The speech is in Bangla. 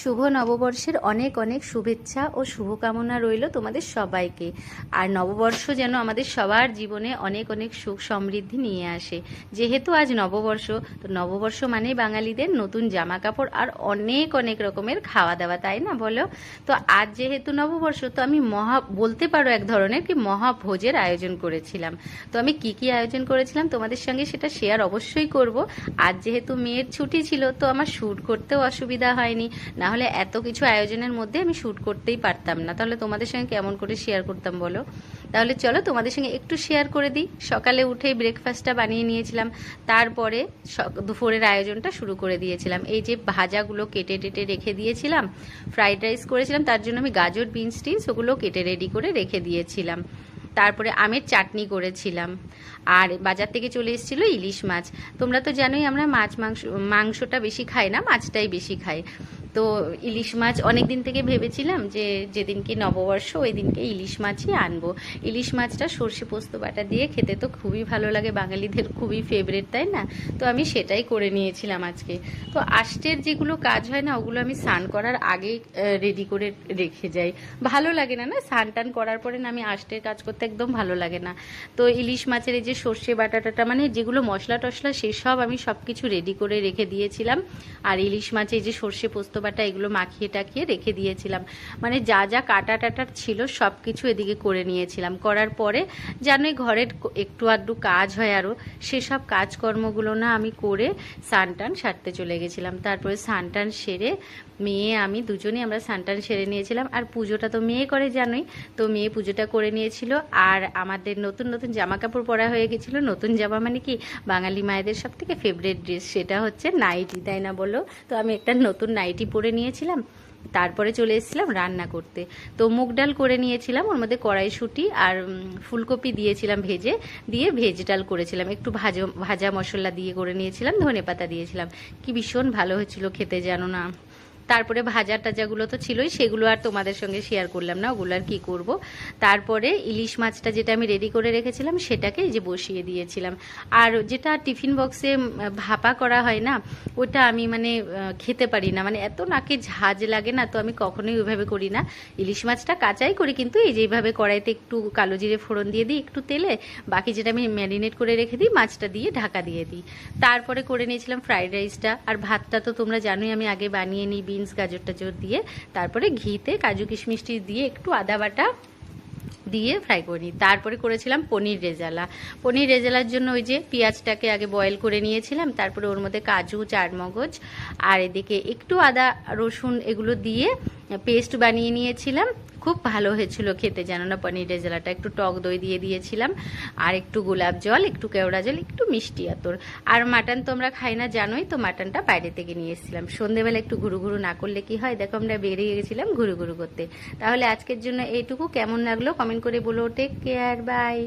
শুভ নববর্ষের অনেক অনেক শুভেচ্ছা ও শুভকামনা রইল তোমাদের সবাইকে। আর নববর্ষ যেন আমাদের সবার জীবনে অনেক অনেক সুখ সমৃদ্ধি নিয়ে আসে। যেহেতু আজ নববর্ষ, তো নববর্ষ মানে বাঙালিদের নতুন জামা কাপড় আর অনেক অনেক রকমের খাওয়া দাওয়া, তাই না বলো? তো আজ যেহেতু নববর্ষ, তো আমি বলতে পারো এক ধরনের কি মহাভোজের আয়োজন করেছিলাম। তো আমি কি কি আয়োজন করেছিলাম তোমাদের সঙ্গে সেটা শেয়ার অবশ্যই করব। আজ যেহেতু মেয়ের ছুটি ছিল, তো আমার শ্যুট করতেও অসুবিধা হয়নি, না হলে এত কিছু আয়োজনের মধ্যে আমি শ্যুট করতেই পারতাম না। তাহলে তোমাদের সঙ্গে কেমন করে শেয়ার করতাম বলো? তাহলে চলো তোমাদের সঙ্গে একটু শেয়ার করে দিই। সকালে উঠেই ব্রেকফাস্টটা বানিয়ে নিয়েছিলাম, তারপরে দুপুরের আয়োজনটা শুরু করে দিয়েছিলাম। এই যে ভাজাগুলো কেটে টেটে রেখে দিয়েছিলাম, ফ্রাইড রাইস করেছিলাম, তার জন্য আমি গাজর বিনস টিনস ওগুলো কেটে রেডি করে রেখে দিয়েছিলাম। তারপরে আমের চাটনি করেছিলাম, আর বাজার থেকে চলে এসেছিল ইলিশ মাছ। তোমরা তো জানোই আমরা মাংসটা বেশি খাই না, মাছটাই বেশি খাই। তো ইলিশ মাছ অনেক দিন থেকে ভেবেছিলাম যে যেদিনকে নববর্ষ ওই দিনকে ইলিশ মাছই আনবো। ইলিশ মাছটা সর্ষে পোস্ত বাটা দিয়ে খেতে তো খুবই ভালো লাগে, বাঙালিদের খুবই ফেভারিট, তাই না? তো আমি সেটাই করে নিয়েছিলাম আজকে। তো আষ্টের যেগুলো কাজ হয় না, ওগুলো আমি স্নান করার আগেই রেডি করে রেখে যাই। ভালো লাগে না, না স্নান টান করার পরে না আমি আষ্টের কাজ করতে একদম ভালো লাগে না। তো ইলিশ মাছের এই যে সর্ষে বাটাটা মানে যেগুলো মশলা টশলা সেসব আমি সব কিছু রেডি করে রেখে দিয়েছিলাম। আর ইলিশ মাছে এই যে সর্ষে পোস্ত বাটা এগুলো মাখিয়ে টাখিয়ে রেখে দিয়েছিলাম। মানে যা যা কাটা টাটার ছিল সব কিছু এদিকে করে নিয়েছিলাম। করার পরে জানোই ঘরের একটু আধটু কাজ হয় আরও, সেসব কাজকর্মগুলো না আমি করে স্নান টান সারতে চলে গেছিলাম। তারপরে স্নান টান সেরে মেয়ে আমি দুজনেই আমরা স্নান টান সেরে নিয়েছিলাম। আর পুজোটা তো মেয়ে করে জানোই, তো মেয়ে পুজোটা করে নিয়েছিল। আর আমাদের নতুন নতুন জামা কাপড় পরা হয়ে গেছিলো। নতুন জামা মানে কি, বাঙালি মায়েদের সব থেকে ফেভারিট ড্রেস, সেটা হচ্ছে নাইটি, তাই না বলো? তো আমি একটা নতুন নাইটি পরে নিয়েছিলাম। তারপরে চলে এসেছিলাম রান্না করতে। তো মুগ ডাল করে নিয়েছিলাম, ওর মধ্যে কড়াইশুঁটি আর ফুলকপি দিয়েছিলাম ভেজে, দিয়ে ভেজ ডাল করেছিলাম, একটু ভাজা মশলা দিয়ে করে নিয়েছিলাম, ধনেপাতা দিয়েছিলাম। কি ভীষণ ভালো হয়েছিল খেতে, জানো না? তারপরে ভাজা টাজাগুলো তো ছিলই, সেগুলো আর তোমাদের সঙ্গে শেয়ার করলাম না, ওগুলো আর কি করব। তারপরে ইলিশ মাছটা যেটা আমি রেডি করে রেখেছিলাম সেটাকে এই যে বসিয়ে দিয়েছিলাম। আর যেটা টিফিন বক্সে ভাপা করা হয় না, ওটা আমি মানে খেতে পারি না, মানে এত নাকে ঝাঁজ লাগে না, তো আমি কখনোই ওইভাবে করি না। ইলিশ মাছটা কাঁচাই করি, কিন্তু এই যে এইভাবে কড়াইতে একটু কালো জিরে ফোড়ন দিয়ে দিই একটু তেলে, বাকি যেটা আমি ম্যারিনেট করে রেখে দিই মাছটা দিয়ে ঢাকা দিয়ে দিই। তারপরে করে নিয়েছিলাম ফ্রাইড রাইসটা। আর ভাতটা তো তোমরা জানোই আমি আগে বানিয়ে নিই বিনস গাজর টাজর দিয়ে, তারপরে ঘিতে কাজু কিশমিশটি দিয়ে একটু আদা বাটা দিয়ে ফ্রাই করে নিই। তারপরে করেছিলাম পনির রেজালা। পনির রেজালার জন্য ওই যে পেঁয়াজটাকে আগে বয়েল করে নিয়েছিলাম, তারপরে ওর মধ্যে কাজু চারমগজ আর এদিকে একটু আদা রসুন এগুলো দিয়ে পেস্ট বানিয়ে নিয়েছিলাম। খুব ভালো হয়েছিল খেতে, জানো না? পনির রেজালাটা একটু টক দই দিয়ে দিয়েছিলাম, আর একটু গোলাপ জল, একটু কেওড়া জল, একটু মিষ্টি আতর। আর মাটন তো আমরা খাই না জানোই, তো মাটনটা বাইরে থেকে নিয়ে এসেছিলাম। সন্ধেবেলা একটু ঘুরু ঘুরু না করলে কি হয়, দেখো আমরা বেরিয়ে গেছিলাম ঘুরু ঘুরু করতে। তাহলে আজকের জন্য এইটুকু। কেমন লাগলো কমেন্ট করে বলো। Take care, by.